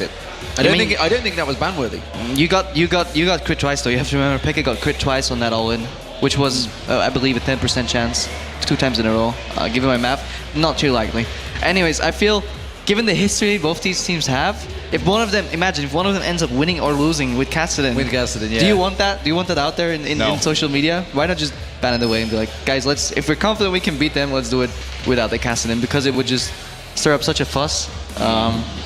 expect it. I don't think that was ban-worthy. You got crit twice though. You have to remember Pekka got crit twice on that all-in, which was I believe a 10% chance, 2 times in a row. Given my math, not too likely. Anyways, I feel given the history both these teams have, if one of them, imagine if one of them ends up winning or losing with Kassadin. With Kassadin, yeah. Do you want that? Do you want that out there in social media? Why not just ban it away and be like, guys, if we're confident we can beat them, let's do it without the Kassadin, because it would just stir up such a fuss.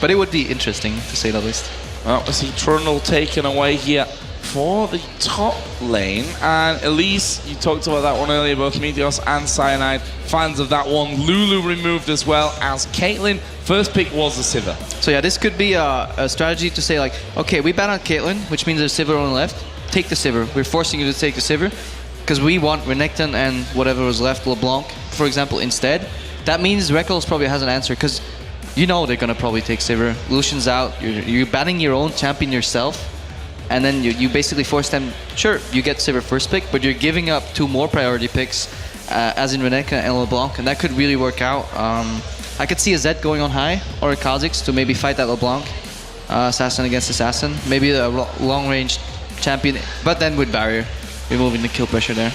But it would be interesting, to say the least. Well, we see Trundle taken away here for the top lane. And Elise, you talked about that one earlier, both Meteos and Cyanide, fans of that one. Lulu removed as well as Caitlyn. First pick was the Sivir. So yeah, this could be a strategy to say like, okay, we ban out Caitlyn, which means there's Sivir on the left. Take the Sivir. We're forcing you to take the Sivir because we want Renekton and whatever was left, LeBlanc, for example, instead. That means Reckles probably has an answer because you know they're gonna probably take Sivir. Lucian's out. You're banning your own champion yourself, and then you basically force them. Sure, you get Sivir first pick, but you're giving up 2 more priority picks, as in Renekton and LeBlanc, and that could really work out. I could see a Zed going on high or a Kha'Zix to maybe fight that LeBlanc, assassin against assassin. Maybe a long-range champion, but then with barrier, removing the kill pressure there.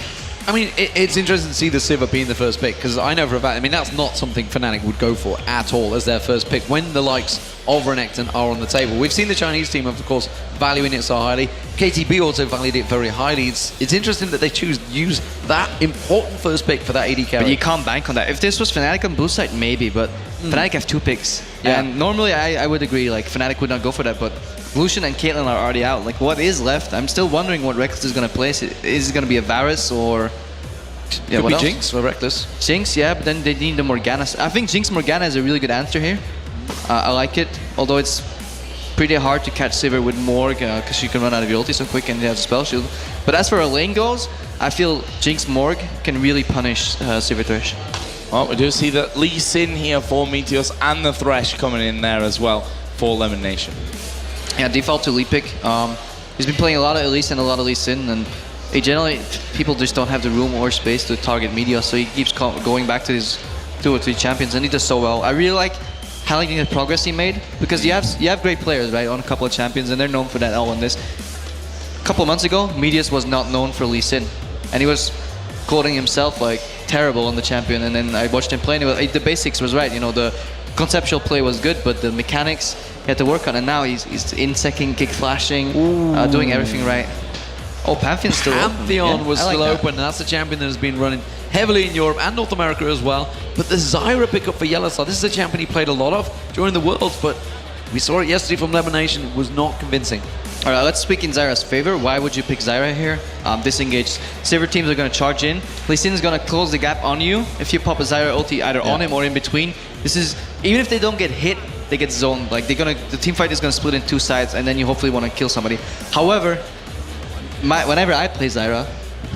I mean, it's interesting to see the Sivir being the first pick, because I know for a fact, I mean, that's not something Fnatic would go for at all as their first pick when the likes of Renekton are on the table. We've seen the Chinese team, of course, valuing it so highly. KTB also valued it very highly. It's interesting that they use that important first pick for that AD carry. But you can't bank on that. If this was Fnatic on boost side, maybe, but Fnatic have 2 picks. Yeah. And normally I would agree, like, Fnatic would not go for that, but Lucian and Caitlyn are already out. Like, what is left? I'm still wondering what Reckless is going to place. Is it going to be a Varus or... Yeah, could be Jinx or Reckless. Jinx, yeah, but then they need the Morgana. I think Jinx Morgana is a really good answer here. I like it, although it's pretty hard to catch Sivir with Morg because she can run out of your ulti so quick and they have a spell shield. But as for a lane goes, I feel Jinx Morg can really punish Sivir Thresh. Well, we do see that Lee Sin here for Meteos and the Thresh coming in there as well for Lemon Nation. Yeah, default to Lee pick. He's been playing a lot of Elise and a lot of Lee Sin, and generally people just don't have the room or space to target Meteos, so he keeps going back to his 2 or 3 champions, and he does so well. I really like highlighting the progress he made, because you have great players, right, on a couple of champions, and they're known for that L on this. A couple of months ago, Meteos was not known for Lee Sin, and he was quoting himself like terrible on the champion, and then I watched him play, and the basics was right, you know, the conceptual play was good, but the mechanics he had to work on, and now he's insecting, kick flashing, doing everything right. Oh, Pantheon's still open. Pantheon was still open, and that's a champion that has been running heavily in Europe and North America as well. But the Zyra pickup for Yellowstar, this is a champion he played a lot of during the Worlds, but we saw it yesterday from Lemon Nation, it was not convincing. All right, let's speak in Zyra's favor. Why would you pick Zyra here? Disengaged. Sivir teams are going to charge in. Lee Sin is going to close the gap on you if you pop a Zyra ulti either on him or in between. This is, even if they don't get hit, they get zoned. Like, the team fight is going to split in 2 sides, and then you hopefully want to kill somebody. However, whenever I play Zyra,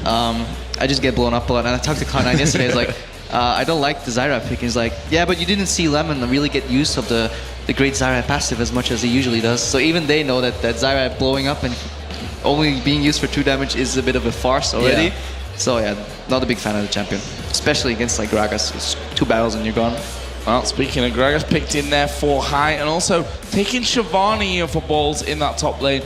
I just get blown up a lot. And I talked to Cloud9 yesterday. It's like, I don't like the Zyra pick. He's like, yeah, but you didn't see Lemon really get use of the great Zyra passive as much as he usually does. So even they know that Zyra blowing up and only being used for 2 damage is a bit of a farce already. Yeah. So yeah, not a big fan of the champion, especially against like Gragas. It's 2 battles and you're gone. Well, speaking of Gragas, picked in there for high, and also taking Shivani here for balls in that top lane.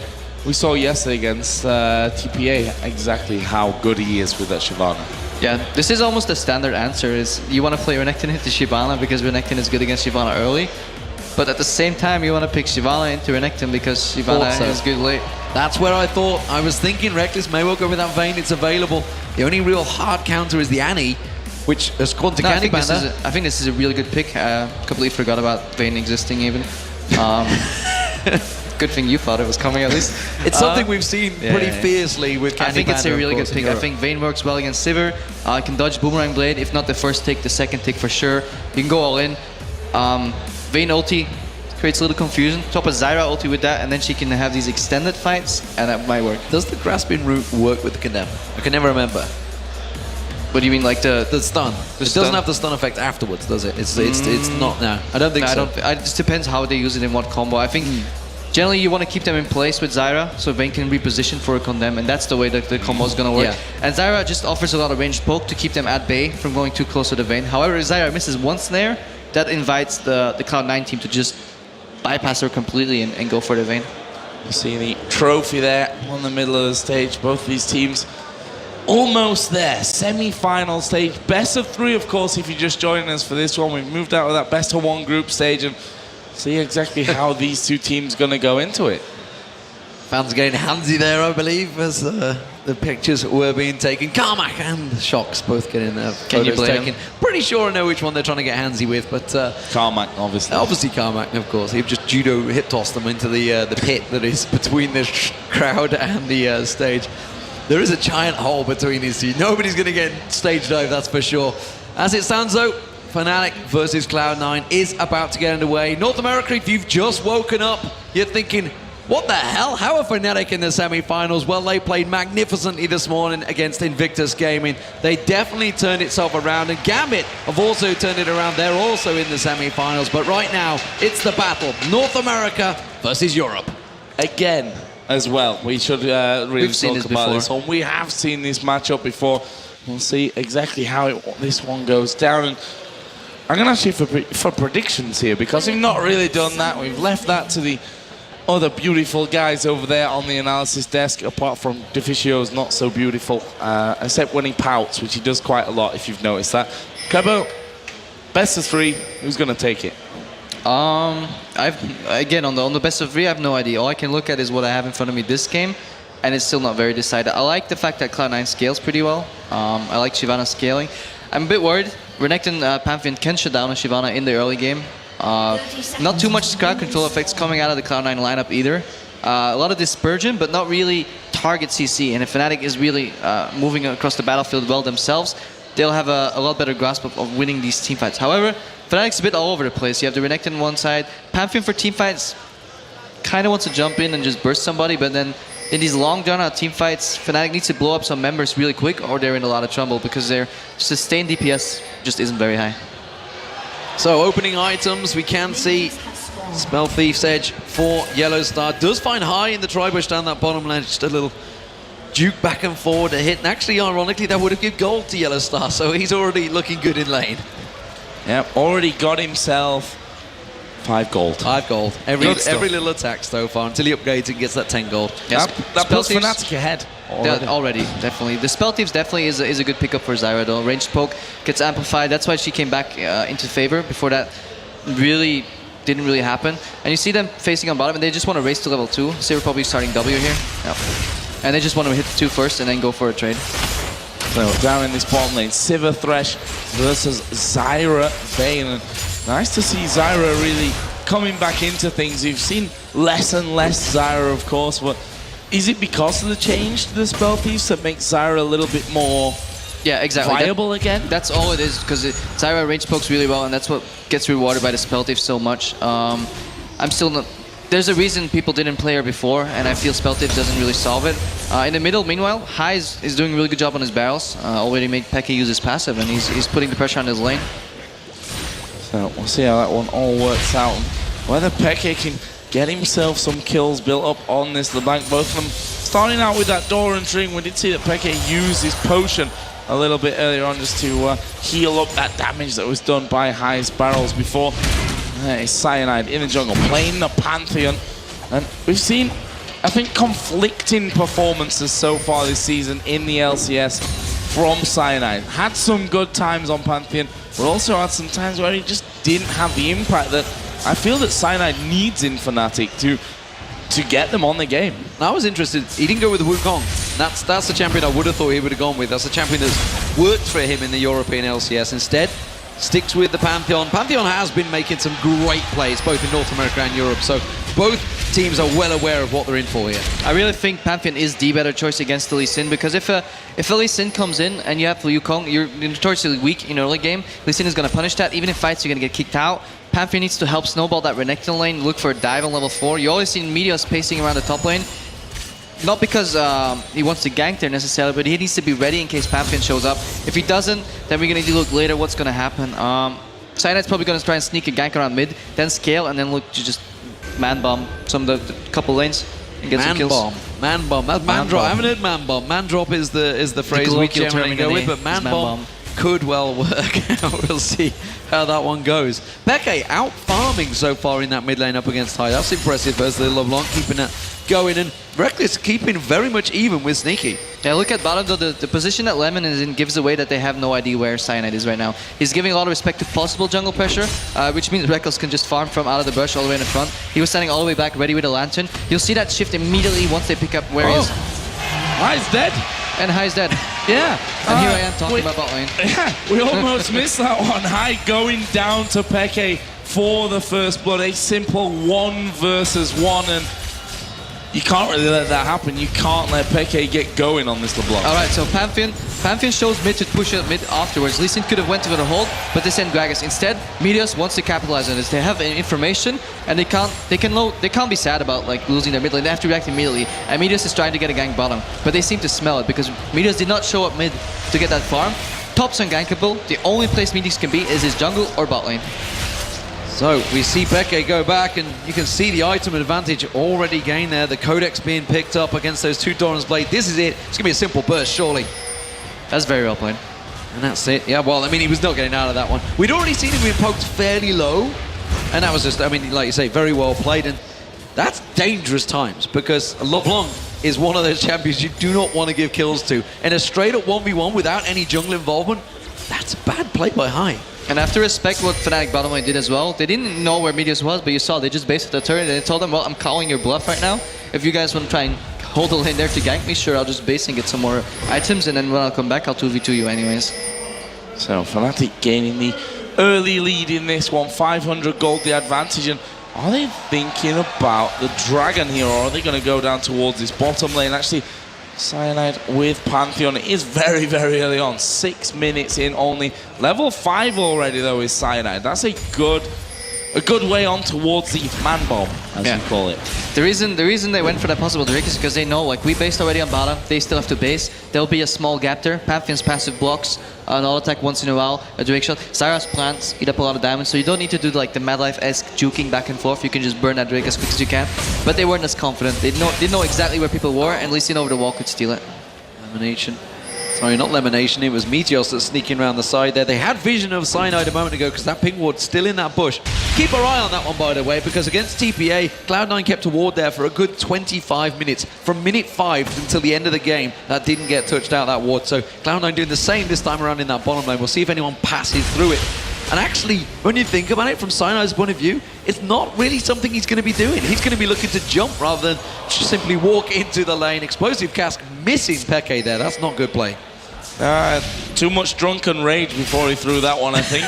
We saw yesterday against TPA exactly how good he is with that Shyvana. Yeah, this is almost a standard answer, is you want to play Renekton into Shyvana because Renekton is good against Shyvana early, but at the same time you want to pick Shyvana into Renekton because Shyvana is good late. That's where I thought, I was thinking Reckless may well go with that Vayne, it's available. The only real hard counter is the Annie, which has gone to Candy Panda. I think this is a really good pick. Completely forgot about Vayne existing even. Good thing you thought it was coming at least. It's something we've seen pretty fiercely with Candy Panda. I think it's a really good pick. I think Vayne works well against Sivir. Can dodge Boomerang Blade, if not the first tick, the second tick for sure. You can go all in. Vayne ulti creates a little confusion. Top a Zyra ulti with that, and then she can have these extended fights, and that might work. Does the grasping route work with the Condemn? I can never remember. What do you mean, like the stun? It doesn't have the stun effect afterwards, does it? It's not now. I don't think so. It just depends how they use it in what combo. I think generally you want to keep them in place with Zyra, so Vayne can reposition for a Condemn, and that's the way that the combo is going to work. Yeah. And Zyra just offers a lot of ranged poke to keep them at bay from going too close to the Vayne. However, if Zyra misses one snare, that invites the Cloud9 team to just bypass her completely and go for the Vayne. You see the trophy there on the middle of the stage. Both these teams almost there. Semi-final stage. Best of 3, of course, if you're just joining us for this one. We've moved out of that best of 1 group stage and see exactly how these two teams going to go into it. Fans getting handsy there, I believe, as the pictures were being taken. Carmack and Shocks both getting their photos taken. Pretty sure I know which one they're trying to get handsy with, but... Carmack, obviously. Obviously Carmack, of course. He just judo hip-tossed them into the pit that is between the crowd and the stage. There is a giant hole between these two. Nobody's going to get stage dive, that's for sure. As it stands, though, Fnatic versus Cloud9 is about to get underway. North America, if you've just woken up, you're thinking... What the hell? How are Fnatic in the semi-finals? Well, they played magnificently this morning against Invictus Gaming. They definitely turned itself around, and Gambit have also turned it around. They're also in the semi-finals, but right now, it's the battle. North America versus Europe. Again, as well. We should really talk about this one. before. We have seen this matchup before. We'll see exactly how this one goes down. And I'm going to ask you for predictions here, because we've not really done that. We've left that to the other beautiful guys over there on the analysis desk, apart from Deficio's not so beautiful, except when he pouts, which he does quite a lot, if you've noticed that. Kebo, best of 3, who's going to take it? Again, on the best of 3, I have no idea. All I can look at is what I have in front of me this game, and it's still not very decided. I like the fact that Cloud9 scales pretty well. I like Shyvana scaling. I'm a bit worried. Renekton Pantheon can shut down a Shyvana in the early game. Not too much crowd control effects coming out of the Cloud9 lineup either. A lot of dispersion, but not really target CC. And if Fnatic is really moving across the battlefield well themselves, they'll have a lot better grasp of winning these teamfights. However, Fnatic's a bit all over the place. You have the Renekton on one side. Pantheon for teamfights kind of wants to jump in and just burst somebody, but then in these long drawn-out teamfights, Fnatic needs to blow up some members really quick, or they're in a lot of trouble because their sustained DPS just isn't very high. So opening items, we can see Spell Thief's Edge for Yellow Star. Does find high in the tri-bush down that bottom lane. Just a little juke back and forward to hit. And actually, ironically, that would have given gold to Yellow Star. So he's already looking good in lane. Yep, already got himself 5 gold. 5 gold. Every little attack so far until he upgrades and gets that 10 gold. Yes. That puts Fnatic ahead. Already, definitely. The Spell Thieves definitely is a good pickup for Zyra, though. Ranged poke gets amplified. That's why she came back into favor. Before that, didn't really happen. And you see them facing on bottom, and they just want to race to level 2. So we're probably starting W here. Yep. And they just want to hit the 2 first and then go for a trade. So down in this bottom lane, Sivir Thresh versus Zyra Vayne. Nice to see Zyra really coming back into things. You've seen less and less Zyra, of course, but is it because of the change to the Spell Thieves that makes Zyra a little bit more viable again? That's all it is, because Zyra range pokes really well, and that's what gets rewarded by the Spell Thieves so much. I'm still not... There's a reason people didn't play her before, and I feel Spell Thieves doesn't really solve it. In the middle, meanwhile, Hai is doing a really good job on his barrels. Already made Peke use his passive, and he's putting the pressure on his lane. So we'll see how that one all works out. Whether Peke can get himself some kills built up on this LeBlanc. Both of them starting out with that Doran String. We did see that Peke used his potion a little bit earlier on just to heal up that damage that was done by Hai's barrels before. It's Cyanide in the jungle, playing the Pantheon. And we've seen, I think, conflicting performances so far this season in the LCS from Cyanide. Had some good times on Pantheon, but also had some times where he just didn't have the impact that I feel that Cyanide needs in Fnatic to get them on the game. I was interested. He didn't go with Wukong. That's the champion I would have thought he would have gone with. That's the champion that's worked for him in the European LCS. Instead, sticks with the Pantheon. Pantheon has been making some great plays, both in North America and Europe. So both teams are well aware of what they're in for here. I really think Pantheon is the better choice against the Lee Sin, because if a Lee Sin comes in and you have Wukong, you're notoriously weak in early game. Lee Sin is going to punish that. Even in fights, you're going to get kicked out. Pantheon needs to help snowball that Renekton lane, look for a dive on level 4. You always see Meteos pacing around the top lane. Not because he wants to gank there necessarily, but he needs to be ready in case Pantheon shows up. If he doesn't, then we're going to look later what's going to happen. Cyanide's probably going to try and sneak a gank around mid, then scale, and then look to just man-bomb some of the couple lanes and get some kills. Man-bomb. That's man-drop. I haven't heard man-bomb. Man-drop is the phrase we generally go with, but man-bomb could well work out. We'll see how that one goes. Peke out farming so far in that mid lane up against High. That's impressive versus LeBlanc, keeping that going, and Reckless keeping very much even with Sneaky. Yeah, look at bottom though, the position that Lemon is in gives away that they have no idea where Cyanide is right now. He's giving a lot of respect to possible jungle pressure, which means Reckless can just farm from out of the bush all the way in the front. He was standing all the way back ready with a lantern. You'll see that shift immediately once they pick up where he is. High's dead. And High's dead. Yeah. And here I am talking about bot lane. Yeah, we almost missed that one. High going down to Peke for the first blood. A simple 1 versus 1, and you can't really let that happen. You can't let Peke get going on this LeBlanc. Alright, so Pantheon shows mid to push out mid afterwards. Lee Sin could have went to the hold, but they sent Gragas. Instead, Meteos wants to capitalize on this. They have information, and they can't be sad about like losing their mid lane. They have to react immediately. And Meteos is trying to get a gank bottom, but they seem to smell it because Meteos did not show up mid to get that farm. Top's ungankable. The only place Meteos can be is his jungle or bot lane. So we see Peke go back, and you can see the item advantage already gained there. The Codex being picked up against those two Doran's Blade. This is it. It's going to be a simple burst, surely. That's very well played. And that's it. Yeah, well, I mean, he was not getting out of that one. We'd already seen him being poked fairly low, and that was just, I mean, like you say, very well played. And that's dangerous times, because LeBlanc is one of those champions you do not want to give kills to. In a straight-up 1v1 without any jungle involvement, that's a bad play by High. And I have to respect what Fnatic bottom lane did as well. They didn't know where Meteos was, but you saw they just based the turret and they told them, well, I'm calling your bluff right now. If you guys want to try and hold the lane there to gank me, sure, I'll just base and get some more items, and then when I'll come back, I'll 2v2 you anyways. So Fnatic gaining the early lead in this one, 500 gold the advantage. And are they thinking about the dragon here, or are they going to go down towards this bottom lane? Actually, Cyanide with Pantheon. It is very, very early on. 6 minutes in only. Level 5 already, though, is Cyanide. That's a good way on towards the man bomb, as you call it. The reason they went for that possible Drake is because they know, like, we based already on bottom. They still have to base. There'll be a small gap there. Pantheon's passive blocks an all attack once in a while, a Drake shot. Zyra's plants eat up a lot of damage, so you don't need to do like the Mad Life-esque juking back and forth. You can just burn that Drake as quick as you can. But they weren't as confident. They didn't know exactly where people were, and Lee Sin over the wall could steal it. Elimination. Sorry, not Lemonation, it was Meteos that's sneaking around the side there. They had vision of Cyanide a moment ago because that ping ward's still in that bush. Keep our eye on that one, by the way, because against TPA, Cloud9 kept a ward there for a good 25 minutes. From minute 5 until the end of the game, that didn't get touched out, that ward. So Cloud9 doing the same this time around in that bottom lane. We'll see if anyone passes through it. And actually, when you think about it from Cyanide's point of view, it's not really something he's going to be doing. He's going to be looking to jump rather than just simply walk into the lane. Explosive Cask missing Peke there. That's not good play. Too much drunken rage before he threw that one, I think.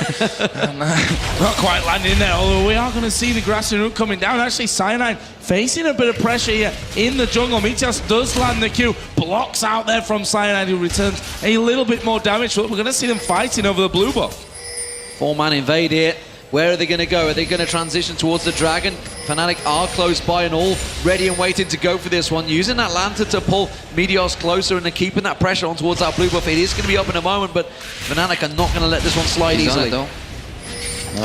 And, not quite landing there, although we are going to see the grassy root coming down. Actually, Cyanide facing a bit of pressure here in the jungle. Meteos does land the Q, blocks out there from Cyanide, who returns a little bit more damage. We're going to see them fighting over the blue buff. 4-man invade here. Where are they going to go? Are they going to transition towards the dragon? Fnatic are close by and all ready and waiting to go for this one. Using that lantern to pull Meteos closer and then keeping that pressure on towards that blue buff. It is going to be up in a moment, but Fnatic are not going to let this one slide easily.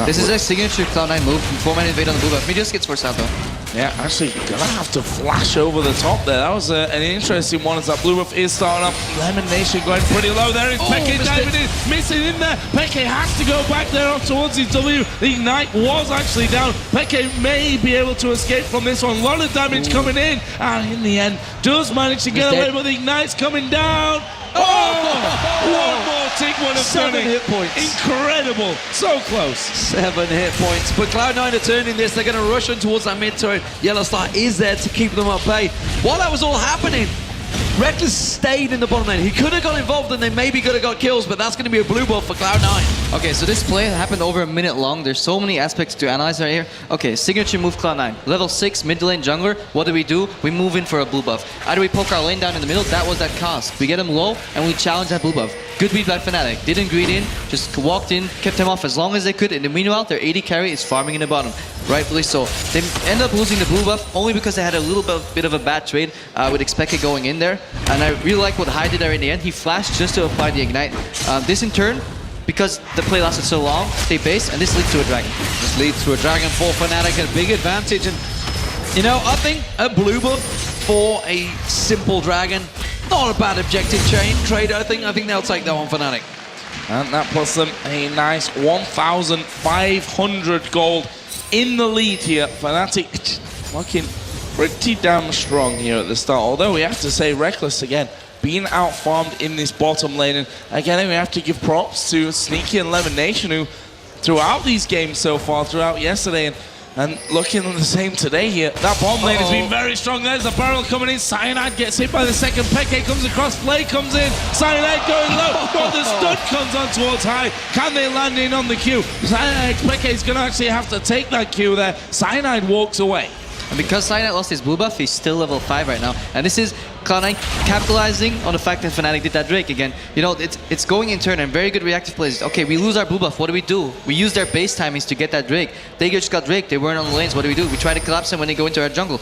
This is a signature Cloud9 move. 4-man invade on the blue buff. Meteos gets forced out though. Yeah, actually, gonna have to flash over the top there. That was an interesting one as that blue buff is starting up. Lemon Nation going pretty low there. It's Peke diving in, missing in there. Peke has to go back there up towards his W. The Ignite was actually down. Peke may be able to escape from this one. A lot of damage coming in, and in the end, does manage to get away, but the Ignite's coming down. One more tick, one of 7 hit points. Incredible. So close. 7 hit points. But Cloud9 are turning this. They're going to rush on towards that mid turret. Yellow Star is there to keep them at bay. While that was all happening, Reckless stayed in the bottom lane. He could have got involved and they maybe could have got kills, but that's going to be a blue buff for Cloud9. Okay, so this play happened over a minute long. There's so many aspects to analyze right here. Okay, signature move Cloud9. Level 6, mid lane jungler. What do? We move in for a blue buff. Either we poke our lane down in the middle, that was that cost. We get him low and we challenge that blue buff. Good beat by Fnatic. Didn't greed in, just walked in, kept him off as long as they could. In the meanwhile, their AD carry is farming in the bottom. Rightfully so. They end up losing the blue buff only because they had a little bit of a bad trade with Expected going in there. And I really like what High did there in the end. He flashed just to apply the Ignite. This in turn, because the play lasted so long, they base, and this leads to a dragon. This leads to a dragon for Fnatic, a big advantage. And, you know, I think a blue buff for a simple dragon, not a bad objective trade, I think they'll take that one, Fnatic. And that puts them a nice 1,500 gold in the lead here. Fnatic looking pretty damn strong here at the start. Although we have to say, Reckless again, being out-farmed in this bottom lane. And again, we have to give props to Sneaky and Lemon Nation, who throughout these games so far, throughout yesterday, and looking the same today here. That bottom lane has been very strong. There's a barrel coming in. Cyanide gets hit by the second. Peke comes across. Play comes in. Cyanide going low. But the stun comes on towards high. Can they land in on the Q? Cyanide, Peke is going to actually have to take that Q there. Cyanide walks away. And because Cyanide lost his blue buff, he's still level 5 right now. And this is Cloud9 capitalizing on the fact that Fnatic did that Drake again. You know, it's going in turn and very good reactive plays. Okay, we lose our blue buff, what do? We use their base timings to get that Drake. They just got Drake, they weren't on the lanes, what do? We try to collapse them when they go into our jungle.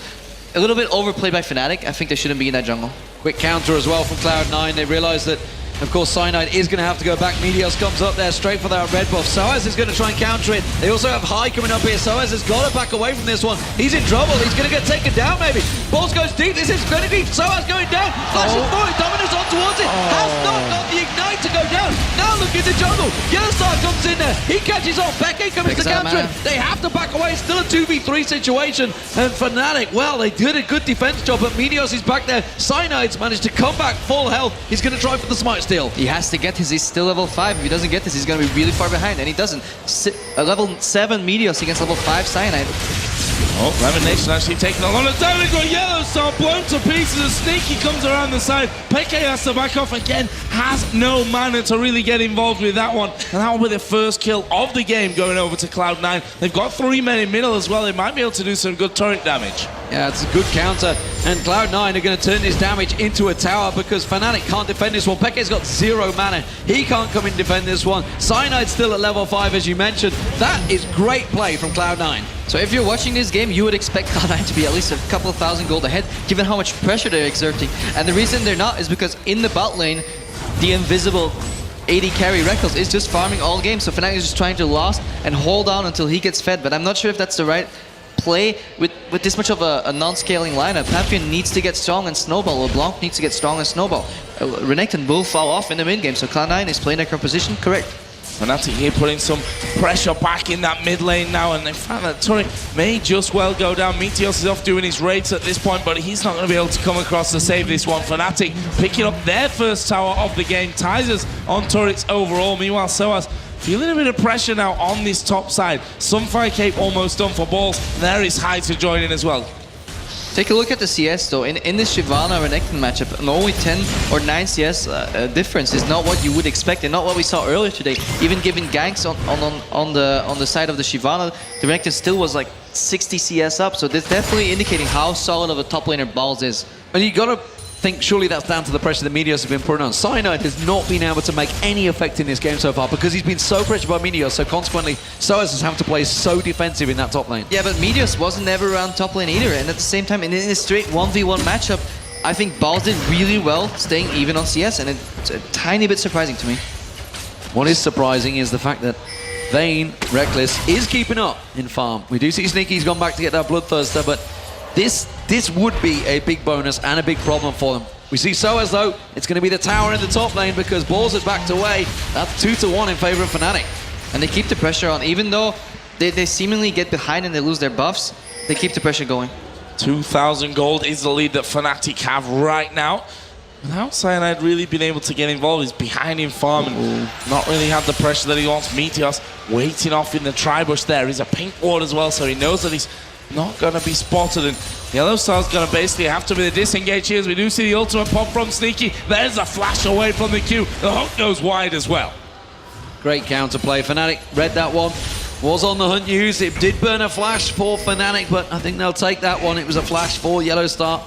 A little bit overplayed by Fnatic. I think they shouldn't be in that jungle. Quick counter as well from Cloud9. They realize that, of course, Cyanide is going to have to go back. Meteos comes up there straight for that red buff. Soaz is going to try and counter it. They also have High coming up here. Soaz has got to back away from this one. He's in trouble. He's going to get taken down, maybe. Balls goes deep. This is very deep. Soaz going down. Flashes for it. Dominus on towards it. Has not got the ignite to go down. Now look in the jungle. Yellowstar comes in there. He catches on. Becky comes to counter it. They have to back away. Still a 2v3 situation. And Fnatic, well, they did a good defense job, but Meteos is back there. Cyanide's managed to come back full health. He's going to try for the smite steal. He has to get this. He's still level 5. If he doesn't get this, he's going to be really far behind, and he doesn't. A level 7 Meteos against level 5 Cyanide. Oh, Lemon Nation actually taking a lot of damage. Got Yellowstar blown to pieces. And Sneaky comes around the side. Peke has to back off again. Has no mana to really get involved with that one. And that will be the first kill of the game going over to Cloud9. They've got 3 men in middle as well. They might be able to do some good turret damage. Yeah, it's a good counter. And Cloud9 are going to turn this damage into a tower because Fnatic can't defend this one. Peke's got 0 mana. He can't come in and defend this one. Cyanide's still at level 5, as you mentioned. That is great play from Cloud9. So if you're watching this game, you would expect Cloud9 to be at least a couple of thousand gold ahead, given how much pressure they're exerting. And the reason they're not is because in the bot lane, the invisible AD carry Reckless is just farming all game. So Fnatic is just trying to last and hold on until he gets fed. But I'm not sure if that's the right play with this much of a non-scaling lineup. Pantheon needs to get strong and snowball. LeBlanc needs to get strong and snowball. Renekton will fall off in the mid game, so Cloud9 is playing their current position correct. Fnatic here putting some pressure back in that mid lane now, and they found that turret may just well go down. Meteos is off doing his raids at this point, but he's not going to be able to come across to save this one. Fnatic picking up their first tower of the game, ties us on turrets overall. Meanwhile, Soaz feeling a bit of pressure now on this top side. Sunfire Cape almost done for balls. There is High to join in as well. Take a look at the CS though. In this Shyvana-Renekton matchup, an only 10 or 9 CS difference is not what you would expect, and not what we saw earlier today. Even given ganks on the side of the Shyvana, the Renekton still was like 60 CS up. So this definitely indicating how solid of a top laner Balls is. And you got to think surely that's down to the pressure that Meteos have been putting on. Cyanide has not been able to make any effect in this game so far because he's been so pressured by Meteos, so consequently Soaz has had to play so defensive in that top lane. Yeah, but Meteos wasn't ever around top lane either, and at the same time, in a straight 1v1 matchup, I think Balls did really well staying even on CS, and it's a tiny bit surprising to me. What is surprising is the fact that Vayne, Reckless, is keeping up in farm. We do see Sneaky's gone back to get that Bloodthirster, but this would be a big bonus and a big problem for them. We see Soaz though, it's going to be the tower in the top lane because Balls has backed away. That's 2-1 in favor of Fnatic. And they keep the pressure on, even though they seemingly get behind and they lose their buffs, they keep the pressure going. 2,000 gold is the lead that Fnatic have right now. Without Cyanide really being able to get involved, he's behind in farm and not really have the pressure that he wants. Meteos waiting off in the tri-bush there. He's a pink ward as well, so he knows that he's not going to be spotted, and Yellowstar's going to basically have to be the disengage here as we do see the ultimate pop from Sneaky. There's a flash away from the Q. The hook goes wide as well. Great counterplay. Fnatic read that one. Was on the hunt used. It did burn a flash for Fnatic, but I think they'll take that one. It was a flash for Yellowstar.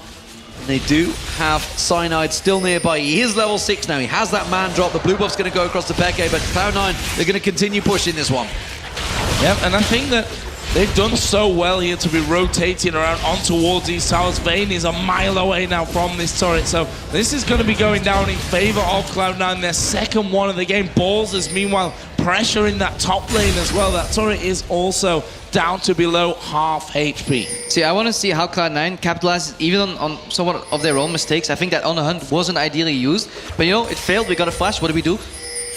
They do have Cyanide still nearby. He is level 6 now. He has that man drop. The blue buff's going to go across the Peke, but Cloud9, they're going to continue pushing this one. Yeah, and I think that they've done so well here to be rotating around on towards these towers. Vayne is a mile away now from this turret, so this is going to be going down in favor of Cloud9, their second one of the game. Balls is meanwhile pressure in that top lane as well. That turret is also down to below half HP. See, I want to see how Cloud9 capitalizes even on somewhat of their own mistakes. I think that on the hunt wasn't ideally used, but you know, it failed. We got a flash. What do?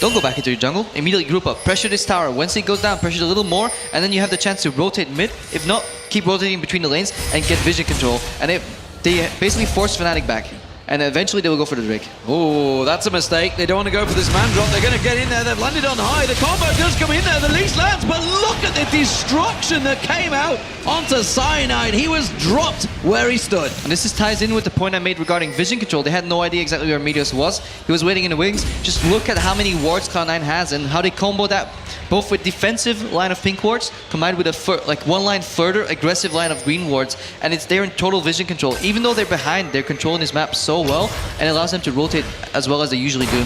don't go back into your jungle. Immediately group up, pressure this tower. Once it goes down, pressure it a little more, and then you have the chance to rotate mid. If not, keep rotating between the lanes and get vision control. And they basically force Fnatic back. And eventually they will go for the Drake. Oh, that's a mistake. They don't want to go for this man drop. They're going to get in there. They've landed on high. The combo does come in there. The least lands, but look at the destruction that came out onto Cyanide. He was dropped where he stood. And this ties in with the point I made regarding vision control. They had no idea exactly where Meteos was. He was waiting in the wings. Just look at how many wards Cloud9 has and how they combo that both with defensive line of pink wards combined with a like one line further aggressive line of green wards, and it's there in total vision control. Even though they're behind, they're controlling this map so well, and it allows them to rotate as well as they usually do.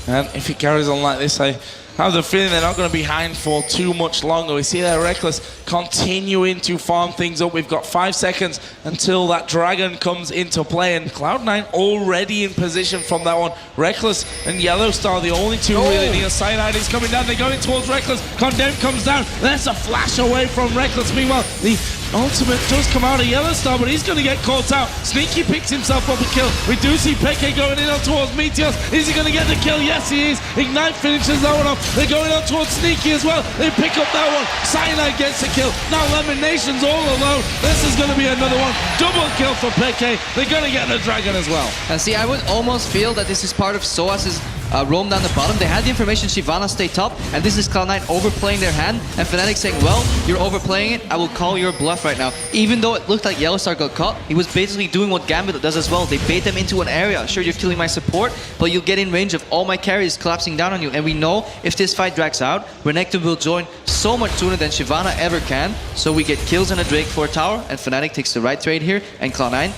And if it carries on like this, I have the feeling they're not going to be behind for too much longer. We see there Reckless continuing to farm things up. We've got 5 seconds until that Dragon comes into play, and Cloud9 already in position from that one. Reckless and Yellowstar, the only two really near. Cyanide is coming down. They're going towards Reckless. Condemn comes down. That's a flash away from Reckless. Meanwhile, the ultimate does come out of Yellowstar, but he's going to get caught out. Sneaky picks himself up a kill. We do see Peke going in on towards Meteos. Is he going to get the kill? Yes, he is. Ignite finishes that one off. They're going on towards Sneaky as well. They pick up that one. Cyanide gets the kill. Now Lemon Nation's all alone. This is going to be another one. Double kill for Peke. They're going to get the Dragon as well. And see, I would almost feel that this is part of Soas's roam down the bottom. They had the information Shyvana stay top, and this is Cloud9 overplaying their hand, and Fnatic saying, well, you're overplaying it, I will call your bluff right now. Even though it looked like Yellowstar got caught, he was basically doing what Gambit does as well. They bait them into an area. Sure, you're killing my support, but you'll get in range of all my carries collapsing down on you. And we know if this fight drags out, Renekton will join so much sooner than Shyvana ever can. So we get kills on a Drake for a tower, and Fnatic takes the right trade here, and Cloud9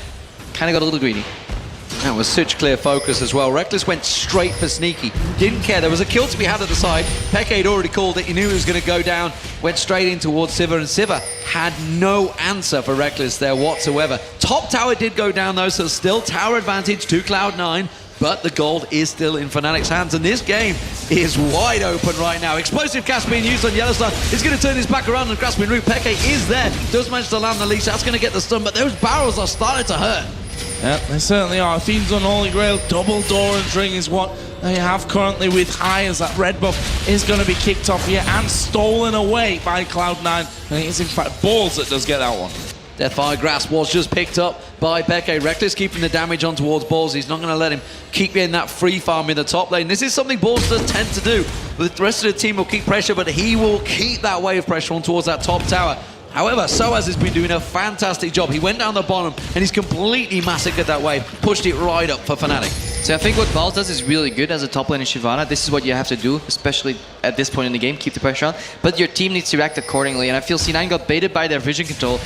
kind of got a little greedy. That was such clear focus as well. Reckless went straight for Sneaky. Didn't care. There was a kill to be had at the side. Peke had already called it. He knew he was going to go down. Went straight in towards Sivir, and Sivir had no answer for Reckless there whatsoever. Top tower did go down though, so still tower advantage to Cloud9. But the gold is still in Fnatic's hands, and this game is wide open right now. Explosive cast being used on Yellowstar. He's going to turn his back around and grasping route. Peke is there. Does manage to land the leash. That's going to get the stun, but those barrels are starting to hurt. Yeah, they certainly are. Fiend's Unholy Grail, double door and ring is what they have currently with high, as that red buff is going to be kicked off here and stolen away by Cloud9. And it is in fact Balls that does get that one. Deathfire Grasp was just picked up by Peke. Reckless keeping the damage on towards Balls. He's not going to let him keep in that free farm in the top lane. This is something Balls does tend to do. The rest of the team will keep pressure, but he will keep that wave pressure on towards that top tower. However, Soaz has been doing a fantastic job. He went down the bottom and he's completely massacred that wave, pushed it right up for Fnatic. So I think what Balls does is really good as a top lane in Shyvana. This is what you have to do, especially at this point in the game, keep the pressure on. But your team needs to react accordingly, and I feel C9 got baited by their vision control.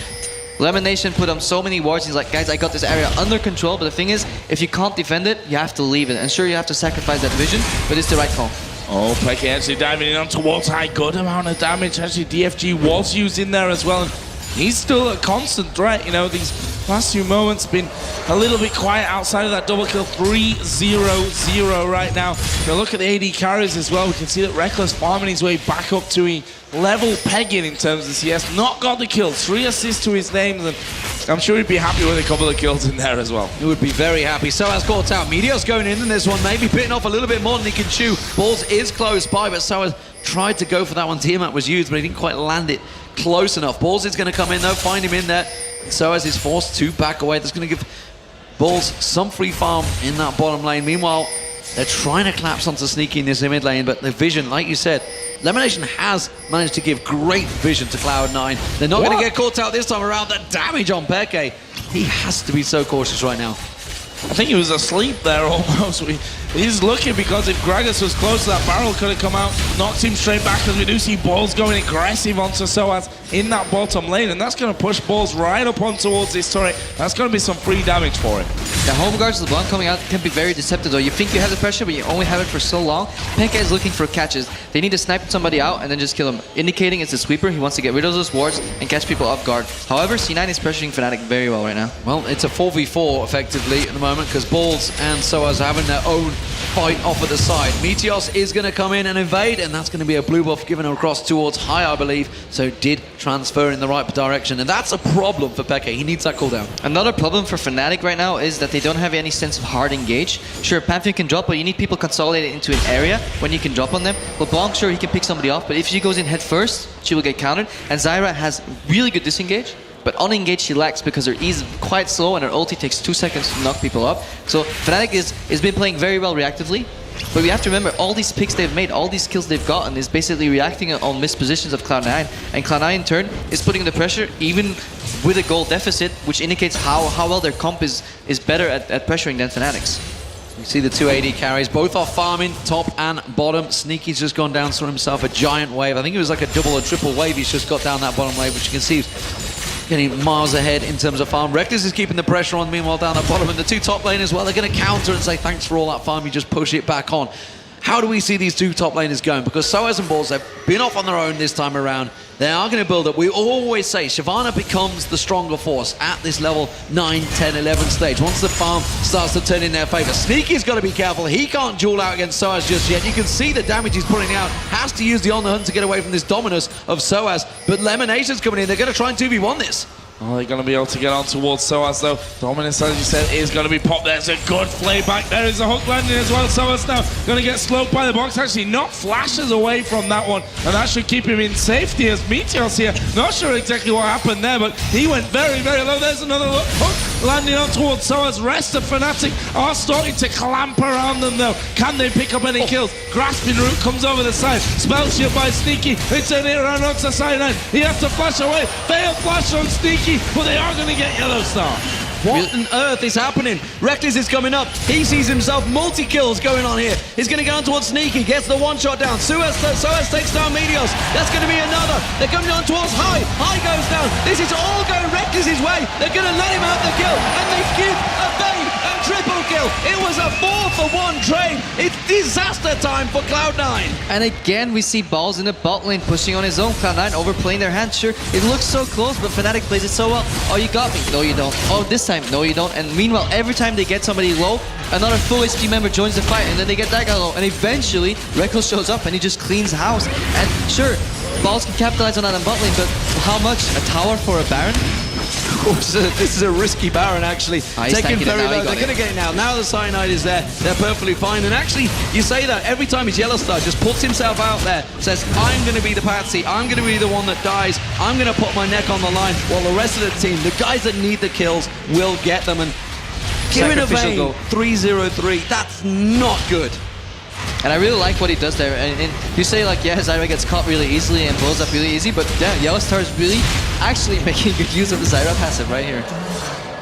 Lemon Nation put on so many wards. He's like, guys, I got this area under control, but the thing is, if you can't defend it, you have to leave it. And sure, you have to sacrifice that vision, but it's the right call. Oh, Peke actually diving in on towards high. Good amount of damage. Actually, DFG was used in there as well. And he's still a constant threat. You know, these last few moments been a little bit quiet outside of that double kill. 3-0-0 right now. If you look at the AD carries as well, we can see that Reckless farming his way back up to a level pegging in terms of CS. Not got the kill. 3 assists to his names, and I'm sure he'd be happy with a couple of kills in there as well. He would be very happy. Soaz caught out. Meteos going in this one, maybe bitten off a little bit more than he can chew. Balls is close by, but Soaz tried to go for that one. Tiamat was used, but he didn't quite land it close enough. Balls is going to come in though, find him in there. Soaz is forced to back away. That's going to give Balls some free farm in that bottom lane. Meanwhile, they're trying to collapse onto Sneaky in this mid lane, but the vision, like you said, Lemonation has managed to give great vision to Cloud9. They're not going to get caught out this time around. The damage on Peke. He has to be so cautious right now. I think he was asleep there almost. He's lucky because if Gragas was close, that barrel could have come out, knocked him straight back, as we do see Balls going aggressive onto Soaz in that bottom lane, and that's going to push Balls right up on towards this turret. That's going to be some free damage for him. The home guards LeBlanc coming out can be very deceptive though. You think you have the pressure, but you only have it for so long. Peke is looking for catches. They need to snipe somebody out and then just kill him, indicating it's a sweeper. He wants to get rid of those wards and catch people off guard. However, C9 is pressuring Fnatic very well right now. Well, it's a 4v4 effectively at the moment, because Balls and Soaz are having their own fight off at the side. Meteos is going to come in and invade, and that's going to be a blue buff given across towards high, I believe. So did transfer in the right direction, and that's a problem for Peke. He needs that cooldown. Another problem for Fnatic right now is that they don't have any sense of hard engage. Sure, Pantheon can drop, but you need people consolidated into an area when you can drop on them. LeBlanc, sure, he can pick somebody off, but if she goes in head first, she will get countered. And Zyra has really good disengage, but unengaged she lacks because her E is quite slow and her ulti takes 2 seconds to knock people up. So Fnatic is been playing very well reactively, but we have to remember all these picks they've made, all these kills they've gotten is basically reacting on missed positions of Cloud9, and Cloud9 in turn is putting the pressure even with a goal deficit, which indicates how well their comp is better at pressuring than Fnatic's. You see the two AD carries, both are farming top and bottom. Sneaky's just gone down for himself a giant wave. I think it was like a double or triple wave he's just got down that bottom wave, which you can see getting miles ahead in terms of farm. Reckless is keeping the pressure on, meanwhile down the bottom, and the two top lane as well, they're going to counter and say thanks for all that farm, you just push it back on. How do we see these two top laners going? Because Soaz and Balls, they've been off on their own this time around. They are going to build up. We always say Shyvana becomes the stronger force at this level 9, 10, 11 stage. Once the farm starts to turn in their favor. Sneaky's got to be careful. He can't duel out against Soaz just yet. You can see the damage he's putting out. Has to use the on the hunt to get away from this dominus of Soaz. But Lemonation's coming in. They're going to try and 2v1 this. Oh, they're going to be able to get on towards Soaz though. Dominus, as you said, is going to be popped. There's a good play back. There is a hook landing as well. Soaz now going to get slowed by the box. Actually, not flashes away from that one. And that should keep him in safety as Meteos here. Not sure exactly what happened there, but he went very, very low. There's another hook landing on towards Soaz. Rest of Fnatic are starting to clamp around them though. Can they pick up any kills? Grasping Root comes over the side. Spell shield by Sneaky. It's an air around onto Cyanide. He has to flash away. Failed flash on Sneaky. But they are going to get Yellow Star. What on earth is happening? Reckless is coming up. He sees himself multi-kills going on here. He's going to go on towards Sneaky. Gets the one-shot down. Soaz takes down Meteos. That's going to be another. They're coming on towards High. High goes down. This is all going Reckless's way. They're going to let him have the kill. And they give a bait and triple kill. It was a 4-for-1 trade. It's disaster time for Cloud9. And again, we see Balls in the bot lane pushing on his own. Cloud9 overplaying their hand. Sure, it looks so close, but Fnatic plays it so well. Oh, you got me. No, you don't. Oh, this time, no, you don't. And meanwhile, every time they get somebody low, another full HP member joins the fight, and then they get that guy low. And eventually, Reckless shows up and he just cleans house. And sure, Balls can capitalize on that on bot lane, but how much? A tower for a Baron? This is a risky Baron, actually. Taking very low. They're going to get it now. Now the Cyanide is there. They're perfectly fine. And actually, you say that every time he's Yellow Star, just puts himself out there, says, I'm going to be the patsy. I'm going to be the one that dies. I'm going to put my neck on the line. While the rest of the team, the guys that need the kills, will get them. And giving a Vayne 3-0-3, that's not good. And I really like what he does there. And you say like, yeah, Zyra gets caught really easily and blows up really easy, but yeah, Yellow Star is really actually making good use of the Zyra passive right here.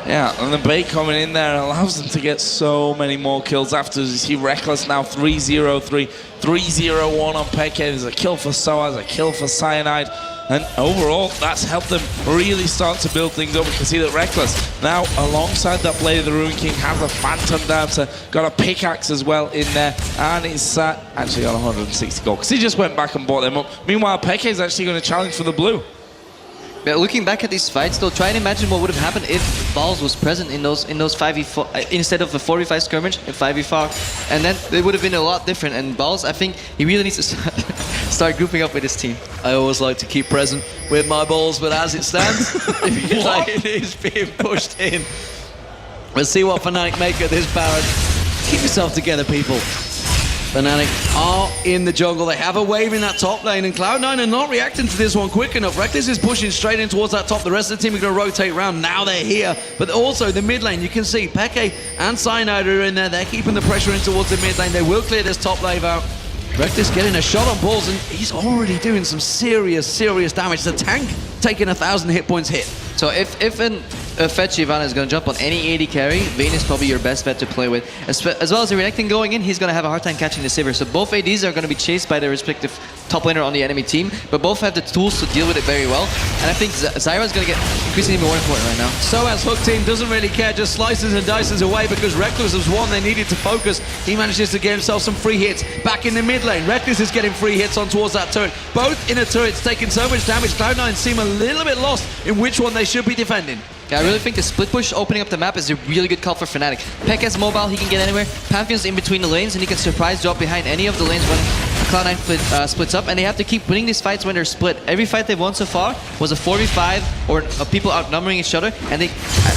Yeah, and the bait coming in there allows them to get so many more kills after. You see Reckless now 3-0-3, 3-0-1 on Peke. There's a kill for Soaz, a kill for Cyanide. And overall, that's helped them really start to build things up. We can see that Reckless now, alongside that Blade of the Ruin King, has a Phantom Dancer, got a pickaxe as well in there, and he's actually got 160 gold, because he just went back and bought them up. Meanwhile, Peke is actually going to challenge for the blue. But looking back at these fights, though, try and imagine what would have happened if Balls was present in those 5v4 instead of the 4v5 skirmish in 5v4, and then it would have been a lot different. And Balls, I think he really needs to start grouping up with his team. I always like to keep present with my balls, but as it stands, it is being pushed in. Let's see what Fnatic make of this Baron. Keep yourself together, people. Fnatic are in the jungle. They have a wave in that top lane, and Cloud9 are not reacting to this one quick enough. Reckless is pushing straight in towards that top. The rest of the team are going to rotate around. Now they're here. But also the mid lane, you can see Peke and Cyanide are in there. They're keeping the pressure in towards the mid lane. They will clear this top wave out. Reckless getting a shot on Balls, and he's already doing some serious damage. The tank taking 1,000 hit points hit. So if Fed Shyvana is going to jump on any AD carry, Vayne is probably your best bet to play with. As well as the reacting going in, he's going to have a hard time catching the Sivir. So both ADs are going to be chased by their respective top laner on the enemy team, but both have the tools to deal with it very well. And I think Zyra is going to get increasingly more important right now. Soaz Hook team doesn't really care, just slices and dices away, because Reckless was one they needed to focus. He manages to get himself some free hits back in the mid lane. Reckless is getting free hits on towards that turret. Both inner turrets taking so much damage. Cloud9 seem a little bit lost in which one they should be defending. Yeah, I really think the split push opening up the map is a really good call for Fnatic. Pekka's mobile, he can get anywhere. Pantheon's in between the lanes, and he can surprise drop behind any of the lanes when Cloud9 splits up, and they have to keep winning these fights when they're split. Every fight they've won so far was a 4v5 or people outnumbering each other, and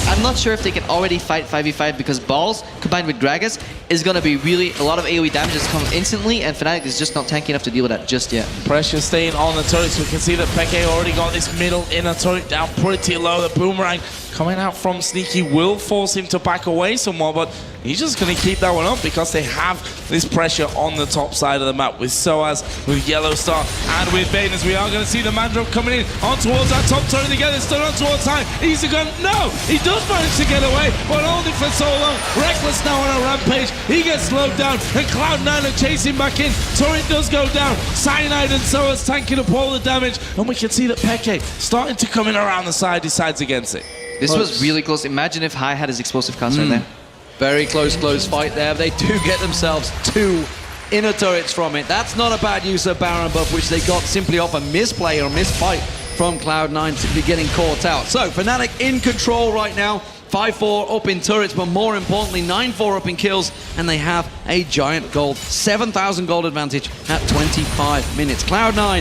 I'm not sure if they can already fight 5v5 because Balls combined with Gragas is going to be really a lot of AoE damage that's coming instantly, and Fnatic is just not tanky enough to deal with that just yet. Pressure staying on the turrets. We can see that Peke already got this middle inner turret down pretty low. The boomerang coming out from Sneaky will force him to back away somewhat, but he's just going to keep that one up because they have this pressure on the top side of the map with Soaz, with Yellow Star, and with Bane, as we are going to see the man drop coming in on towards that top turret again. It's still on towards high. He's a gun. No! He does manage to get away, but only for so long. Reckless now on a rampage. He gets slowed down, and Cloud9 are chasing back in. Turret does go down. Cyanide and Soaz tanking up all the damage, and we can see that Peke starting to come in around the side, decides against it. This was really close. Imagine if High had his explosive cast right there. Very close fight there. They do get themselves 2 inner turrets from it. That's not a bad use of Baron buff, which they got simply off a misplay or misfight from Cloud9 simply getting caught out. So Fnatic in control right now. 5-4 up in turrets, but more importantly, 9-4 up in kills, and they have a giant gold, 7,000 gold advantage at 25 minutes. Cloud9,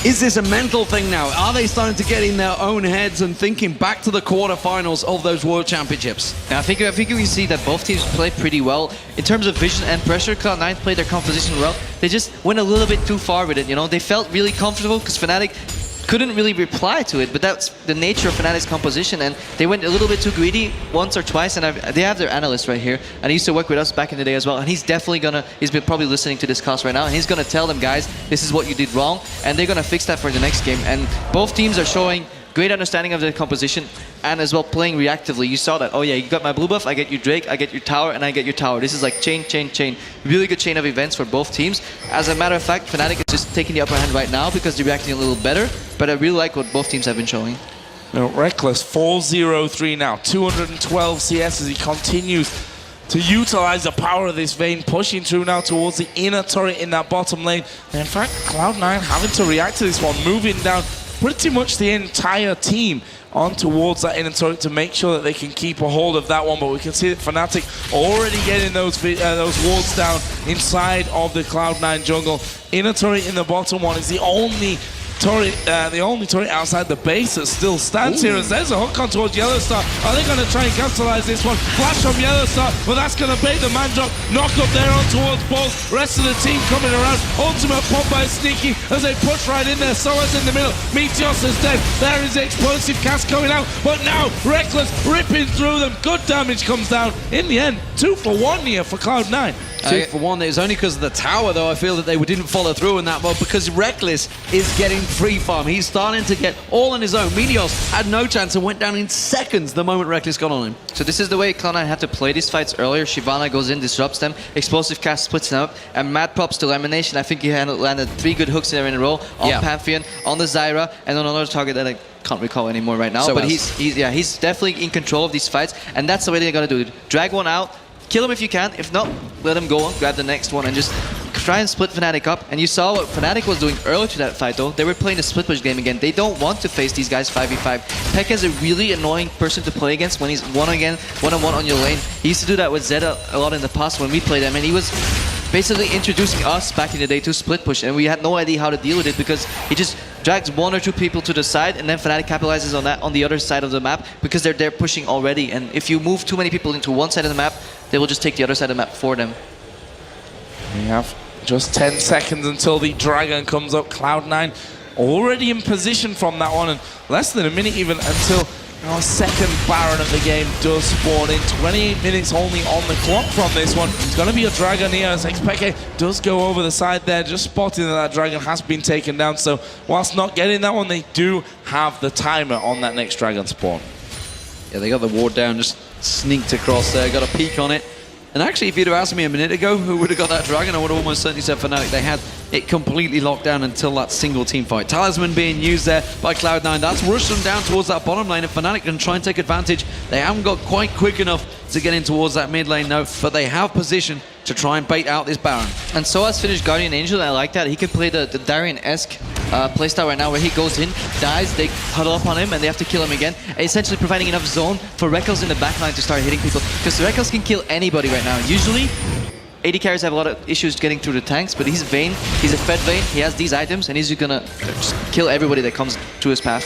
is this a mental thing now? Are they starting to get in their own heads and thinking back to the quarterfinals of those World Championships? I think we see that both teams play pretty well. In terms of vision and pressure, Cloud9 played their composition well. They just went a little bit too far with it, you know? They felt really comfortable because Fnatic couldn't really reply to it, but that's the nature of Fnatic's composition, and they went a little bit too greedy once or twice, and they have their analyst right here, and he used to work with us back in the day as well, and he's definitely he's been probably listening to this cast right now, and he's gonna tell them, guys, this is what you did wrong, and they're gonna fix that for the next game. And both teams are showing great understanding of their composition and as well playing reactively. You saw that. Oh yeah, you got my blue buff, I get you Drake, I get your tower, and I get your tower. This is like chain. Really good chain of events for both teams. As a matter of fact, Fnatic is just taking the upper hand right now because they're reacting a little better, but I really like what both teams have been showing. Reckless 4-0-3 now, 212 CS as he continues to utilize the power of this Vayne, pushing through now towards the inner turret in that bottom lane. And in fact, Cloud9 having to react to this one, moving down pretty much the entire team on towards that inner turret to make sure that they can keep a hold of that one. But we can see that Fnatic already getting those wards down inside of the Cloud9 jungle. Inner turret in the bottom one is the only turret outside the base that still stands here, as there's a hook on towards Yellow Star. Are they going to try and capitalize this one? Flash from Yellow Star, but that's going to bait the man drop. Knock up there on towards Balls. Rest of the team coming around. Ultimate pop by Sneaky as they push right in there. Soaz in the middle. Meteos is dead. There is the explosive cast coming out, but now Reckless ripping through them. Good damage comes down. In the end, 2 for 1 here for Cloud9. 2 for 1. It was only because of the tower, though. I feel that they didn't follow through in that one because Reckless is getting free farm. He's starting to get all on his own. Meteos had no chance and went down in seconds the moment Reckless got on him. So this is the way Cloud9 had to play these fights earlier. Shyvana goes in, disrupts them, explosive cast splits them up, and mad props to Lamination. I think he landed 3 good hooks there in a row on Pantheon, on the Zyra, and on another target that I can't recall anymore right now. So but he's definitely in control of these fights, and that's the way they're gonna do it. Drag one out, kill him if you can. If not, let him go, grab the next one, and just try and split Fnatic up. And you saw what Fnatic was doing earlier to that fight, though. They were playing the split push game again. They don't want to face these guys 5v5. Pekka is a really annoying person to play against when he's one-on-one on your lane. He used to do that with Zeta a lot in the past when we played him, and he was basically introducing us back in the day to split push, and we had no idea how to deal with it because he just drags 1 or 2 people to the side, and then Fnatic capitalizes on that on the other side of the map because they're there pushing already. And if you move too many people into one side of the map, they will just take the other side of the map for them. We have just 10 seconds until the Dragon comes up. Cloud9 already in position from that one, and less than a minute even until our second Baron of the game does spawn in. 28 minutes only on the clock from this one. It's going to be a Dragon here as Xpeke does go over the side there, just spotting that Dragon has been taken down. So whilst not getting that one, they do have the timer on that next Dragon spawn. Yeah, they got the ward down, just sneaked across there, got a peek on it. And actually, if you'd have asked me a minute ago who would have got that Dragon, I would have almost certainly said Fnatic. They had it completely locked down until that single team fight. Talisman being used there by Cloud9. That's rushed them down towards that bottom lane. If Fnatic can try and take advantage, they haven't got quite quick enough to get in towards that mid lane, no, but they have position to try and bait out this Baron. And Soaz finished Guardian Angel, and I like that. He can play the Darien-esque playstyle right now where he goes in, dies, they huddle up on him, and they have to kill him again. And essentially providing enough zone for Rekkles in the backline to start hitting people. Because Rekkles can kill anybody right now. Usually, AD carries have a lot of issues getting through the tanks, but he's Vayne, he's a fed Vayne, he has these items, and he's gonna just kill everybody that comes to his path.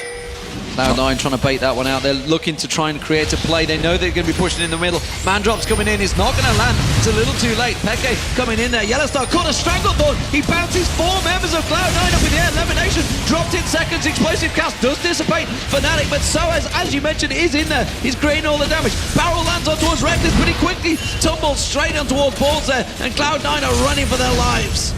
Cloud9 trying to bait that one out. They're looking to try and create a play. They know they're going to be pushing in the middle. Mandrop's coming in. It's not going to land. It's a little too late. Peke coming in there. Yellowstar caught a stranglehold. He bounces 4 members of Cloud9 up in the air. Elimination dropped in seconds. Explosive cast does dissipate. Fnatic, but Soaz, as you mentioned, is in there. He's creating all the damage. Barrel lands on towards Reckless, but he quickly tumbles straight on towards balls there. And Cloud9 are running for their lives.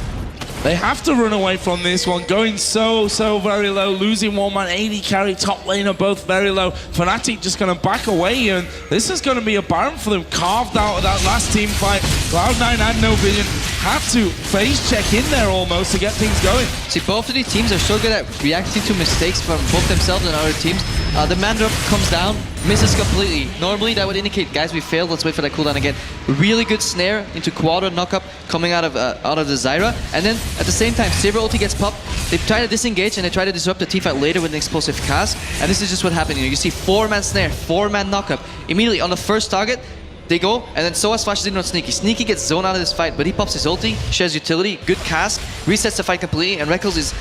They have to run away from this one, going so very low, losing one man, AD carry, top lane are both very low. Fnatic just going to back away, and this is going to be a Baron for them, carved out of that last team fight. Cloud9 had no vision, had to phase check in there almost to get things going. See, both of these teams are so good at reacting to mistakes from both themselves and other teams. The Mandrop comes down, misses completely. Normally that would indicate, guys, we failed, let's wait for that cooldown again. Really good snare into Quadra knockup coming out of the Zyra, and then at the same time, Saber ulti gets popped. They try to disengage and they try to disrupt the teamfight later with an explosive cast, and this is just what happened. You see 4-man snare, 4-man knockup. Immediately on the first target, they go, and then Soaz flashes in on Sneaky. Sneaky gets zoned out of this fight, but he pops his ulti, shares utility, good cast, resets the fight completely, and Rekkles is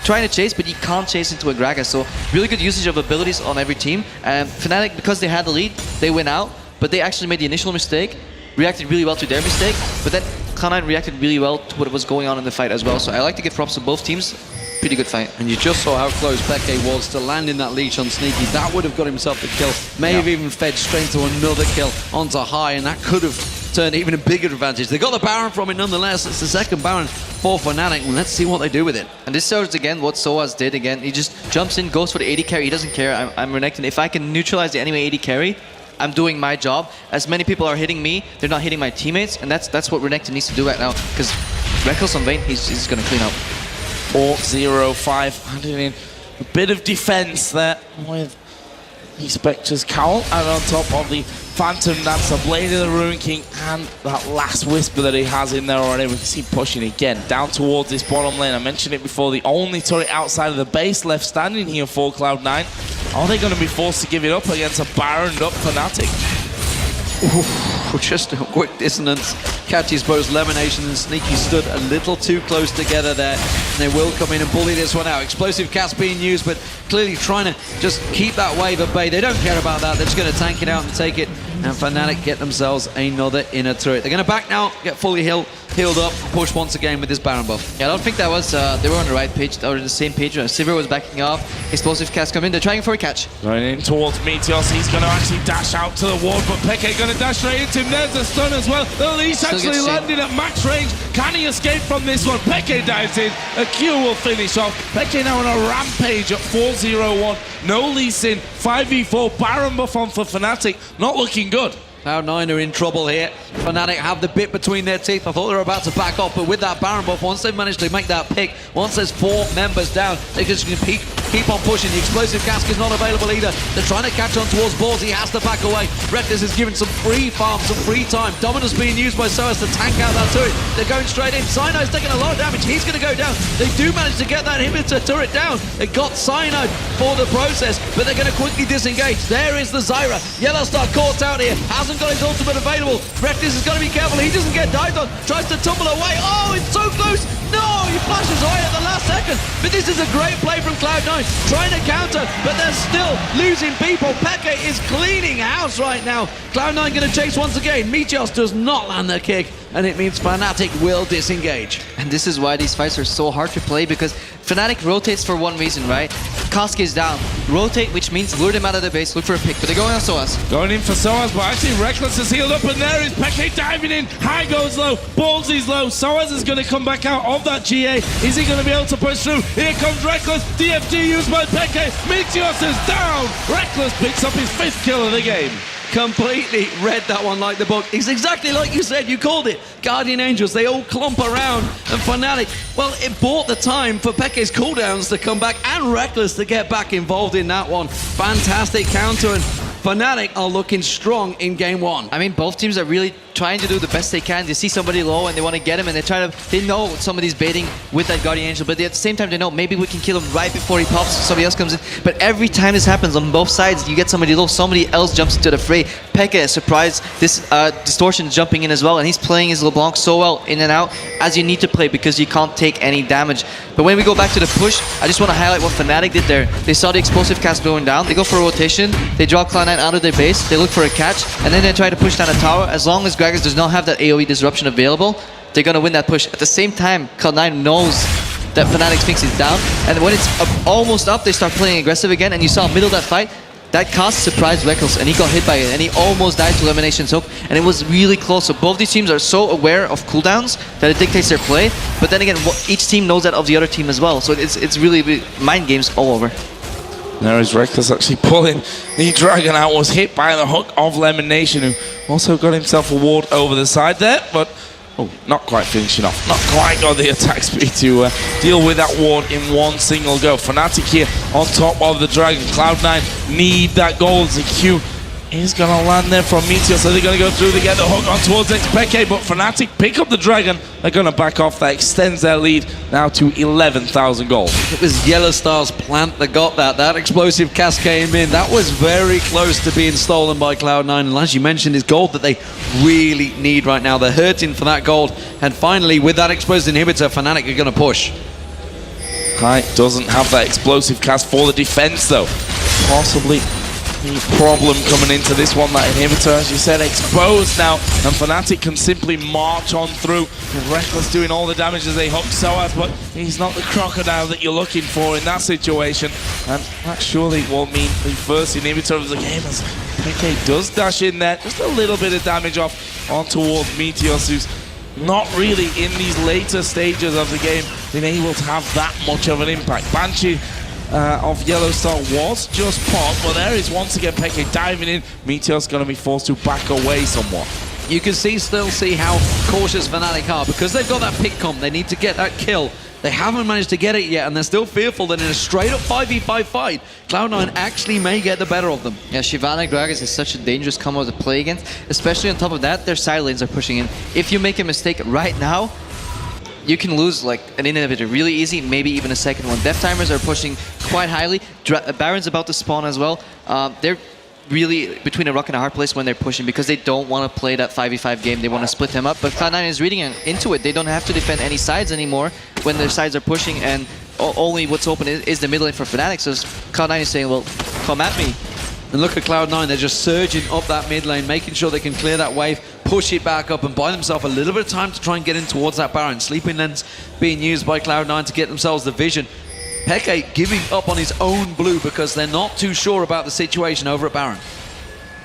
trying to chase, but he can't chase into a Gragas. So really good usage of abilities on every team. And Fnatic, because they had the lead, they went out, but they actually made the initial mistake, reacted really well to their mistake, but then Cloud9 reacted really well to what was going on in the fight as well. So I like to give props to both teams. Pretty good fight. And you just saw how close Peke was to landing that leech on Sneaky. That would have got himself the kill. May have even fed straight to another kill onto High, and that could have turned even a bigger advantage. They got the Baron from it nonetheless. It's the second Baron for Fnatic, and let's see what they do with it. And this shows again what Soaz did again. He just jumps in, goes for the AD carry. He doesn't care. I'm renekton. If I can neutralize the enemy AD carry, I'm doing my job. As many people are hitting me, they're not hitting my teammates, and that's what Renekton needs to do right now. Because Rekkles on Vayne, he's going to clean up. 4-0-5, adding in a bit of defense there with the Spectre's Cowl, and on top of the Phantom Dancer, Blade of the Ruin King, and that last Whisper that he has in there already. We can see pushing again down towards this bottom lane. I mentioned it before, the only turret outside of the base left standing here for Cloud9. Are they going to be forced to give it up against a Baroned up Fnatic? Ooh, just a quick dissonance. Catches both Lemonation and Sneaky stood a little too close together there. And they will come in and bully this one out. Explosive cast being used, but clearly trying to just keep that wave at bay. They don't care about that. They're just going to tank it out and take it. And Fnatic get themselves another inner turret. They're going to back now, get fully healed up, push once again with this Baron buff. Yeah, I don't think that was, they were on the right page, or the same page. Sivir was backing off, explosive cast come in, they're trying for a catch. Going in towards Meteos, he's going to actually dash out to the ward, but Peke going to dash straight into him. There's a stun as well. The leash actually landed at max range. Can he escape from this one? Peke dives in, a Q will finish off. Peke now on a rampage at 4-0-1. No Lee Sin, 5v4, Baron buff on for Fnatic, not looking good. Cloud9 are in trouble here. Fnatic have the bit between their teeth. I thought they were about to back off, but with that Baron buff, once they've managed to make that pick, once there's 4 members down, they're just going to keep on pushing. The explosive cask is not available either. They're trying to catch on towards balls. He has to back away. Reckless is given some free farm, some free time. Dominus being used by Soaz to tank out that turret. They're going straight in. Cyanide's taking a lot of damage. He's going to go down. They do manage to get that inhibitor turret down. They got Cyanide for the process, but they're going to quickly disengage. There is the Zyra. Yellowstar caught out here. Hasn't got his ultimate available. Reckless is going to be careful. He doesn't get dived on. Tries to tumble away. Oh, it's so close. No, he flashes away at the last second. But this is a great play from Cloud9. Trying to counter, but they're still losing people. Peke is cleaning house right now. Cloud9 going to chase once again. Meteos does not land the kick, and it means Fnatic will disengage. And this is why these fights are so hard to play, because Fnatic rotates for one reason, right? Kosk is down. Rotate, which means lure them out of the base, look for a pick, but they're going on Soaz. Going in for Soaz, but actually Reckless is healed up, and there is Peke diving in. High goes low, Ballsy's low. Soaz is going to come back out of that GA. Is he going to be able to push through? Here comes Reckless. DFG used by Peke. Meteos is down. Reckless picks up his 5th kill of the game. Completely read that one like the book. It's exactly like you said, you called it. Guardian Angels, they all clump around, and Fnatic, well, it bought the time for Peke's cooldowns to come back and Reckless to get back involved in that one. Fantastic counter, and Fnatic are looking strong in game one. I mean, both teams are really trying to do the best they can. They see somebody low and they want to get him, and they know somebody's baiting with that Guardian Angel, but at the same time they know maybe we can kill him right before he pops, somebody else comes in. But every time this happens on both sides, you get somebody low, somebody else jumps into the fray. Pekka is surprised. This Distortion is jumping in as well, and he's playing his LeBlanc so well in and out as you need to play because you can't take any damage. But when we go back to the push, I just want to highlight what Fnatic did there. They saw the explosive cast going down, they go for a rotation, they draw Cloud9 out of their base, they look for a catch, and then they try to push down a tower. As long as Gragas does not have that AoE disruption available, they're going to win that push. At the same time, Cloud9 knows that Fnatic thinks he's down, and when it's almost up, they start playing aggressive again, and you saw middle of that fight, that cast surprised Reckless, and he got hit by it, and he almost died to Elimination Soak, and it was really close. So both these teams are so aware of cooldowns that it dictates their play, but then again, each team knows that of the other team as well, so it's really mind games all over. There is Reckless actually pulling the Dragon out, was hit by the hook of Lemonation, who also got himself a ward over the side there, but not quite finishing off, not quite got the attack speed to deal with that ward in one single go. Fnatic here on top of the Dragon. Cloud9 need that gold. Q is going to land there from Meteor, so they're going to go through, they get the hook on towards Peke, but Fnatic pick up the Dragon. They're going to back off. That extends their lead now to 11,000 gold. It was Yellowstar's plant that got that. That explosive cast came in. That was very close to being stolen by Cloud9. And as you mentioned, is gold that they really need right now. They're hurting for that gold. And finally, with that explosive inhibitor, Fnatic are going to push. Kite doesn't have that explosive cast for the defense, though. Possibly the problem coming into this one, that inhibitor, as you said, exposed now, and Fnatic can simply march on through with Reckless doing all the damage as they hook Soaz, but he's not the crocodile that you're looking for in that situation, and that surely won't mean the first inhibitor of the game, as Peke does dash in there, just a little bit of damage off on towards Meteos, who's not really in these later stages of the game been able to have that much of an impact. Banshee of Yellowstar was just popped, but there is once again Peke diving in. Meteor's going to be forced to back away somewhat. You can still see how cautious Fnatic are because they've got that pick comp. They need to get that kill. They haven't managed to get it yet, and they're still fearful that in a straight-up 5v5 fight, Cloud9 actually may get the better of them. Yeah, Shyvana Gragas is such a dangerous combo to play against, especially on top of that, their side lanes are pushing in. If you make a mistake right now, you can lose like an inhibitor really easy, maybe even a second one. Death timers are pushing quite highly. Baron's about to spawn as well. They're really between a rock and a hard place when they're pushing because they don't want to play that 5v5 game. They want to split him up, but Cloud9 is reading into it. They don't have to defend any sides anymore when their sides are pushing, and only what's open is the middle lane for Fnatic. So Cloud9 is saying, well, come at me. And look at Cloud9, they're just surging up that mid lane, making sure they can clear that wave, push it back up and buy themselves a little bit of time to try and get in towards that Baron. Sleeping lens being used by Cloud9 to get themselves the vision. Peke giving up on his own blue because they're not too sure about the situation over at Baron.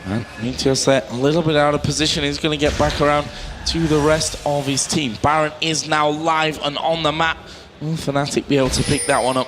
And Meteor's there a little bit out of position. He's going to get back around to the rest of his team. Baron is now live and on the map. Will Fnatic be able to pick that one up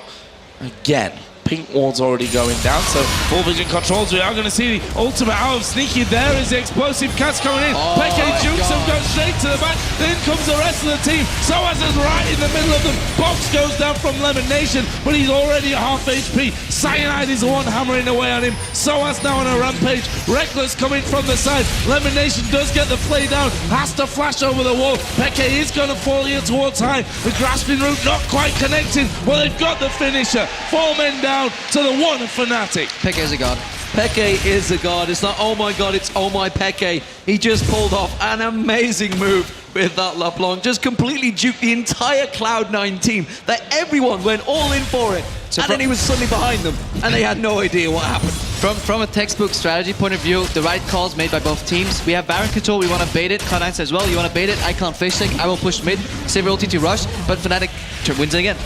again? Pink ward's already going down, so full vision controls. We are going to see the ultimate out of Sneaky. There is the explosive cast coming in. Peke jukes him, goes straight to the back. Then comes the rest of the team. Soaz is right in the middle of them. Box goes down from Lemonation, but he's already at half HP. Cyanide is the one hammering away on him. Soaz now on a rampage. Reckless coming from the side. Lemonation does get the play down. Has to flash over the wall. Peke is going to fall here towards high. The grasping root not quite connecting. Well, they've got the finisher. 4 men down to the one of Fnatic. Peke is a god. Peke is a god. It's not, oh my god, it's oh my Peke. He just pulled off an amazing move with that LeBlanc. Just completely juked the entire Cloud9 team. That everyone went all in for it. So and then he was suddenly behind them, and they had no idea what happened. From a textbook strategy point of view, the right calls made by both teams. We have Baron control, we want to bait it. Cloud9 says, well, you want to bait it? I can't fish stick, I will push mid, save your ulti to rush, but Fnatic wins it again.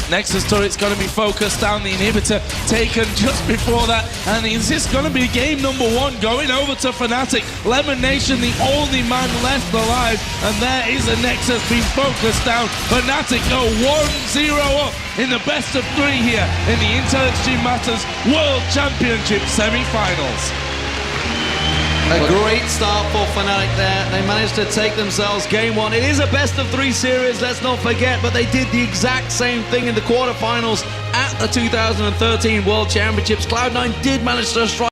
Nexus turret's going to be focused down, the inhibitor taken just before that, and is this going to be game number 1 going over to Fnatic? Lemonation, the only man left alive, and there is a Nexus being focused down. Fnatic go 1-0 up in the best of 3 here in the Intel Extreme Masters World Championship Semi-Finals. A great start for Fnatic there. They managed to take themselves game 1. It is a best of 3 series, let's not forget, but they did the exact same thing in the quarterfinals at the 2013 World Championships. Cloud9 did manage to strike